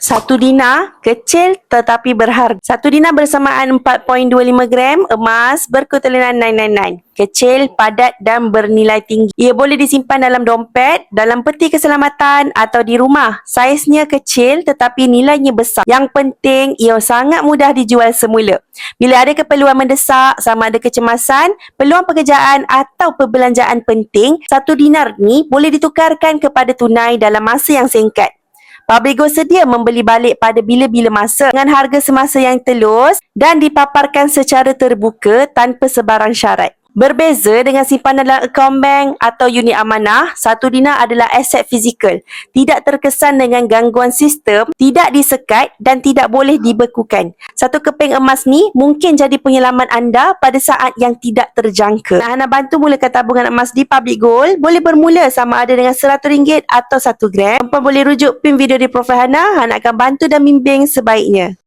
Satu dinar kecil tetapi berharga. Satu dinar bersamaan 4.25 gram emas berkutularan 999. Kecil, padat dan bernilai tinggi. Ia boleh disimpan dalam dompet, dalam peti keselamatan atau di rumah. Saiznya kecil tetapi nilainya besar. Yang penting, ia sangat mudah dijual semula. Bila ada keperluan mendesak, sama ada kecemasan, peluang pekerjaan atau perbelanjaan penting, satu dinar ni boleh ditukarkan kepada tunai dalam masa yang singkat. Pabrigo sedia membeli balik pada bila-bila masa dengan harga semasa yang telus dan dipaparkan secara terbuka tanpa sebarang syarat. Berbeza dengan simpanan dalam akaun bank atau unit amanah, satu dinar adalah aset fizikal, tidak terkesan dengan gangguan sistem, tidak disekat dan tidak boleh dibekukan. Satu keping emas ni mungkin jadi penyelamat anda pada saat yang tidak terjangka. Hana bantu mulakan tabungan emas di Public Gold, boleh bermula sama ada dengan RM100 atau 1 gram. Puan boleh rujuk pin video di profil Hana akan bantu dan bimbing sebaiknya.